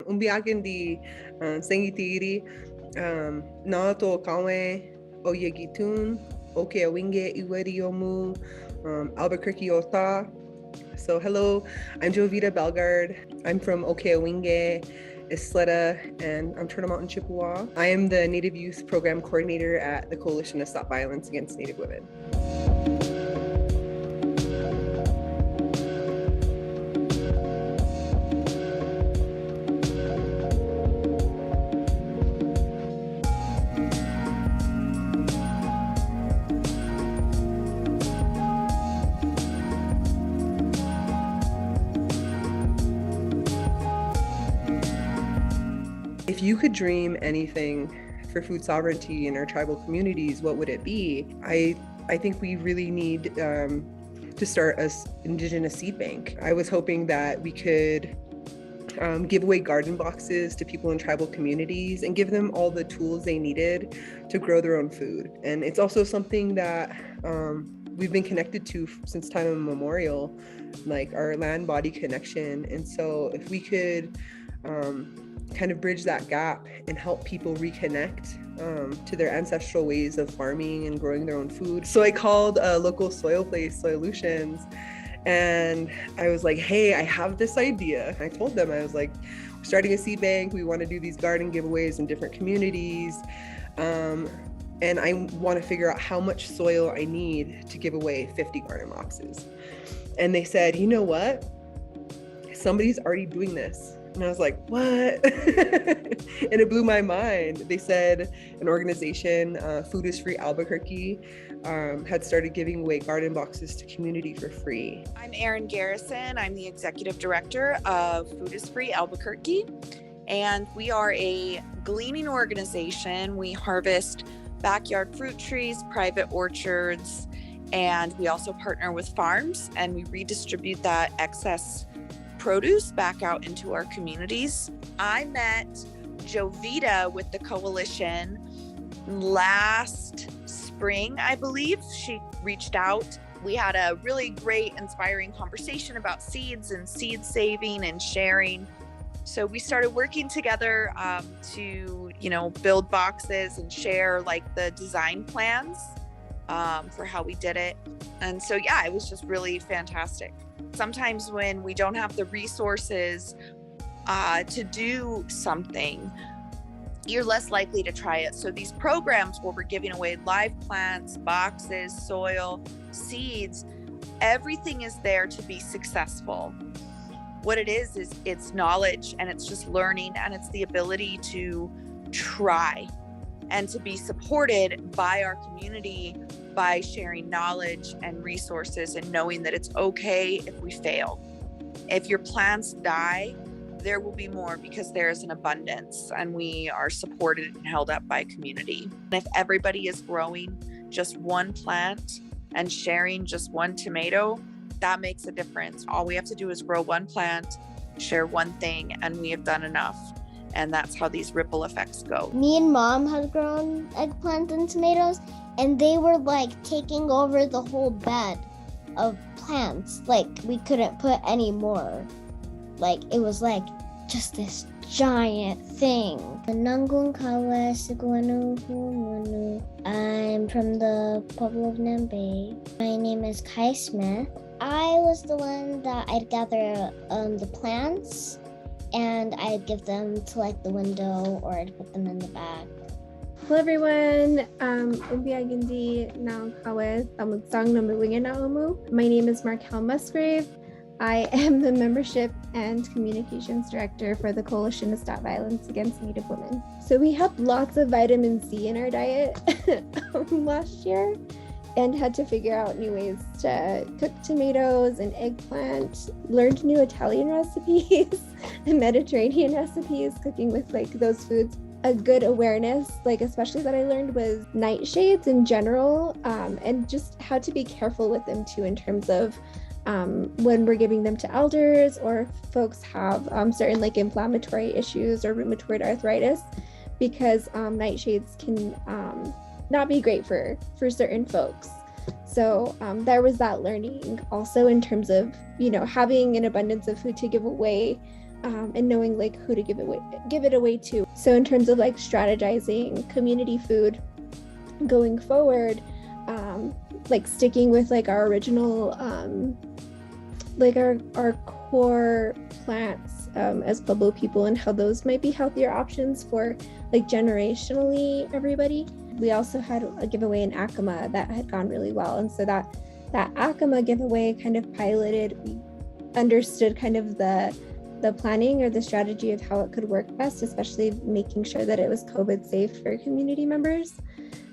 umbiakin di sengitiri na to kawe o yegitun oke awinge iweriomu Albuquerque ota. So hello, I'm Jovita Belgard. I'm from Okeawinge, Isleta, and I'm Turtle Mountain Chippewa. I am the Native Youth Program Coordinator at the Coalition to Stop Violence Against Native Women. If you could dream anything for food sovereignty in our tribal communities, what would it be? I think we really need to start an Indigenous seed bank. I was hoping that we could give away garden boxes to people in tribal communities and give them all the tools they needed to grow their own food. And it's also something that we've been connected to since time immemorial, like our land-body connection. And so if we could kind of bridge that gap and help people reconnect to their ancestral ways of farming and growing their own food. So I called local soil place Solutions, and I was like, hey, I have this idea. I told them, I was like, we're starting a seed bank. We want to do these garden giveaways in different communities. And I want to figure out how much soil I need to give away 50 garden boxes. And they said, you know what? Somebody's already doing this. And I was like, what? And it blew my mind. They said an organization, Food is Free Albuquerque, had started giving away garden boxes to community for free. I'm Erin Garrison. I'm the executive director of Food is Free Albuquerque. And we are a gleaning organization. We harvest backyard fruit trees, private orchards, and we also partner with farms, and we redistribute that excess produce back out into our communities. I met Jovita with the coalition last spring, I believe. She reached out. We had a really great, inspiring conversation about seeds and seed saving and sharing. So we started working together to, build boxes and share like the design plans for how we did it. And so, yeah, it was just really fantastic. Sometimes when we don't have the resources to do something, you're less likely to try it. So these programs where we're giving away live plants, boxes, soil, seeds, everything is there to be successful. What it is it's knowledge, and it's just learning, and it's the ability to try and to be supported by our community by sharing knowledge and resources and knowing that it's okay if we fail. If your plants die, there will be more because there is an abundance, and we are supported and held up by community. And if everybody is growing just one plant and sharing just one tomato, that makes a difference. All we have to do is grow one plant, share one thing, and we have done enough. And that's how these ripple effects go. Me and Mom had grown eggplant and tomatoes, and they were like taking over the whole bed of plants. Like we couldn't put any more. Like it was like just this giant thing. I'm from the Pueblo of Nambe. My name is Kai Smith. I was the one that I'd gather the plants, and I'd give them to like the window, or I'd put them in the bag. Hello everyone, Umbiagindi Naukawes, Amutsang Nambuwinga Naumu. My name is Markel Musgrave. I am the Membership and Communications Director for the Coalition to Stop Violence Against Native Women. So we had lots of vitamin C in our diet last year, and had to figure out new ways to cook tomatoes and eggplant, learned new Italian recipes and Mediterranean recipes, cooking with like those foods. A good awareness, like especially that I learned, was nightshades in general, and just how to be careful with them too in terms of when we're giving them to elders, or if folks have certain like inflammatory issues or rheumatoid arthritis, because nightshades can not be great for certain folks. So there was that learning also in terms of, having an abundance of food to give away and knowing like who to give it away to. So in terms of like strategizing community food going forward, like sticking with like our original like our core plants as Pueblo people, and how those might be healthier options for like generationally everybody. We also had a giveaway in Acoma that had gone really well, and so that Acoma giveaway kind of piloted. We understood kind of the planning or the strategy of how it could work best, especially making sure that it was COVID safe for community members.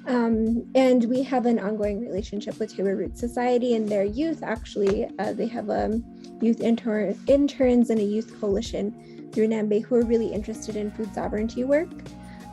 And we have an ongoing relationship with Taylor Roots Society and their youth. Actually, they have youth interns and a youth coalition through Nambe who are really interested in food sovereignty work.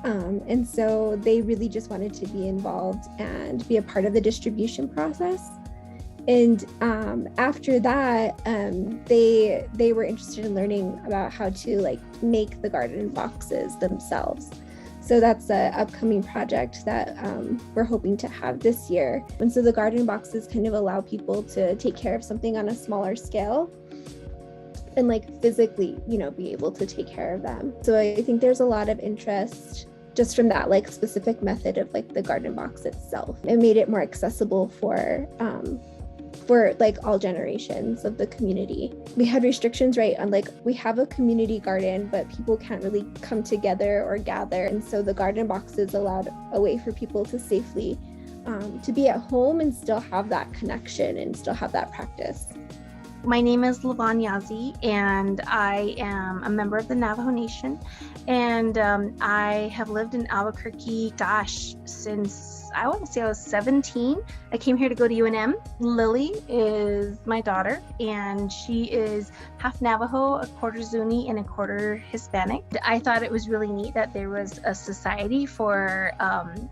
And so they really just wanted to be involved and be a part of the distribution process. And after that, they were interested in learning about how to like make the garden boxes themselves. So that's an upcoming project that we're hoping to have this year. And so the garden boxes kind of allow people to take care of something on a smaller scale and like physically, be able to take care of them. So I think there's a lot of interest just from that like specific method of like the garden box itself. It made it more accessible for like all generations of the community. We had restrictions, right, on like we have a community garden, but people can't really come together or gather. And so the garden boxes allowed a way for people to safely to be at home and still have that connection and still have that practice. My name is LaVonne, and I am a member of the Navajo Nation. And I have lived in Albuquerque, since I want to say I was 17. I came here to go to UNM. Lily is my daughter, and she is half Navajo, a quarter Zuni, and a quarter Hispanic. I thought it was really neat that there was a society for,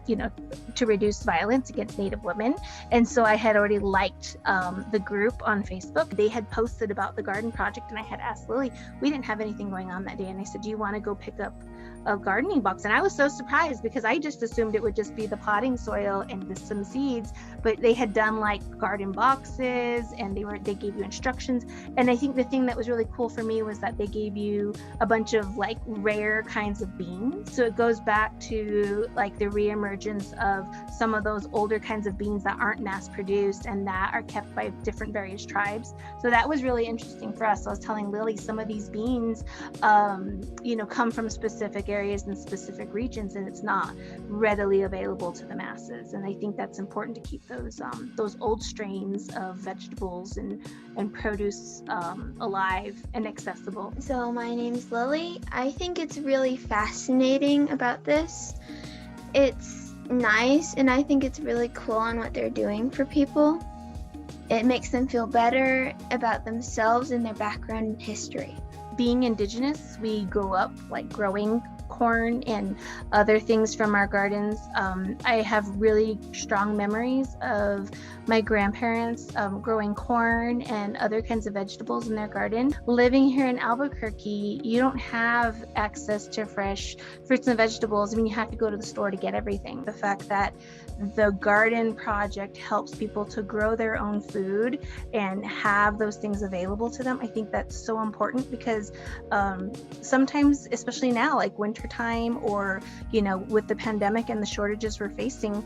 to reduce violence against Native women. And so I had already liked the group on Facebook. They had posted about the garden project, and I had asked Lily, we didn't have anything going on that day. And I said, do you want to go pick up a gardening box? And I was so surprised because I just assumed it would just be the potting soil and some seeds, but they had done like garden boxes, and they gave you instructions. And I think the thing that was really cool for me was that they gave you a bunch of like rare kinds of beans. So it goes back to like the reemergence of some of those older kinds of beans that aren't mass produced and that are kept by different various tribes. So that was really interesting for us. So I was telling Lily, some of these beans come from specific areas and specific regions, and it's not readily available to the masses. And I think that's important to keep those old strains of vegetables and produce alive and accessible. So my name's Lily. I think it's really fascinating about this. It's nice, and I think it's really cool on what they're doing for people. It makes them feel better about themselves and their background and history. Being Indigenous, we grew up like growing corn and other things from our gardens. I have really strong memories of my grandparents growing corn and other kinds of vegetables in their garden. Living here in Albuquerque, you don't have access to fresh fruits and vegetables. I mean, you have to go to the store to get everything. The fact that the garden project helps people to grow their own food and have those things available to them, I think that's so important because sometimes, especially now, like wintertime or, with the pandemic and the shortages we're facing,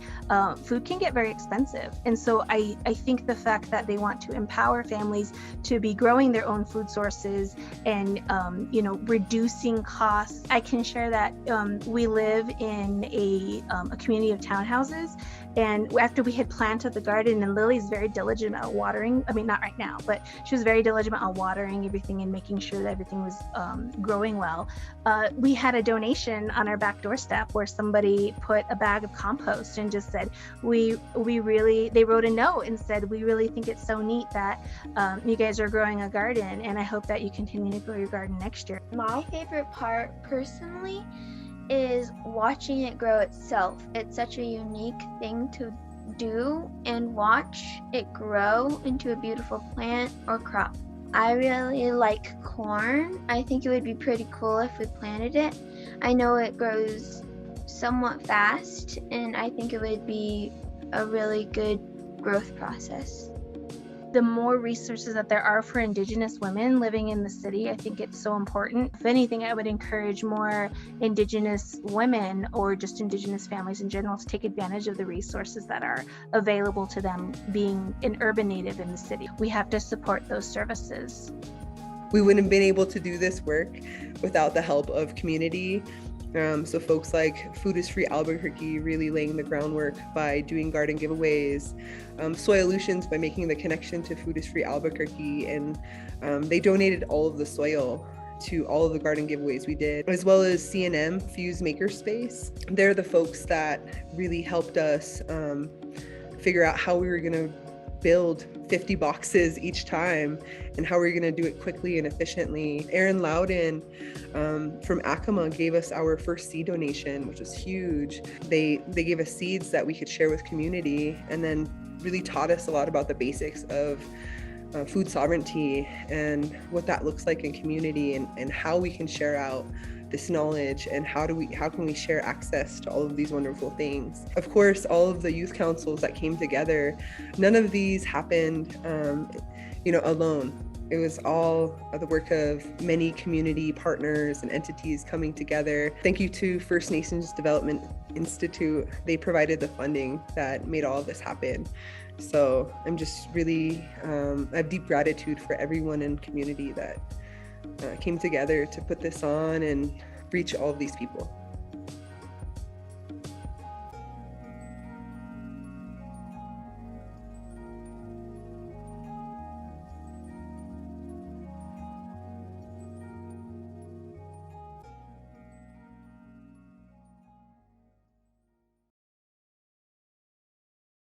food can get very expensive. And so I think the fact that they want to empower families to be growing their own food sources and, reducing costs. I can share that we live in a community of townhouses. And after we had planted the garden, and Lily's very diligent about watering, I mean, not right now, but she was very diligent about watering everything and making sure that everything was growing well. We had a donation on our back doorstep where somebody put a bag of compost and just said, they wrote a note and said, we really think it's so neat that you guys are growing a garden, and I hope that you continue to grow your garden next year. My favorite part personally is watching it grow itself. It's such a unique thing to do and watch it grow into a beautiful plant or crop. I really like corn. I think it would be pretty cool if we planted it. I know it grows somewhat fast, and I think it would be a really good growth process. the more resources that there are for Indigenous women living in the city, I think it's so important. If anything, I would encourage more Indigenous women or just Indigenous families in general to take advantage of the resources that are available to them being an urban native in the city. We have to support those services. We wouldn't have been able to do this work without the help of community. So folks like Food is Free Albuquerque really laying the groundwork by doing garden giveaways, Soilutions by making the connection to Food is Free Albuquerque, and they donated all of the soil to all of the garden giveaways we did, as well as CNM, Fuse Makerspace. They're the folks that really helped us figure out how we were gonna build 50 boxes each time and how we're going to do it quickly and efficiently. Aaron Loudon from Acoma gave us our first seed donation, which was huge. They gave us seeds that we could share with community, and then really taught us a lot about the basics of food sovereignty and what that looks like in community, and how we can share out this knowledge, and how can we share access to all of these wonderful things. Of course, all of the youth councils that came together, none of these happened alone. It was all the work of many community partners and entities coming together. Thank you to First Nations Development Institute. They provided the funding that made all of this happen. So I'm just really, I have deep gratitude for everyone in community that came together to put this on and reach all of these people.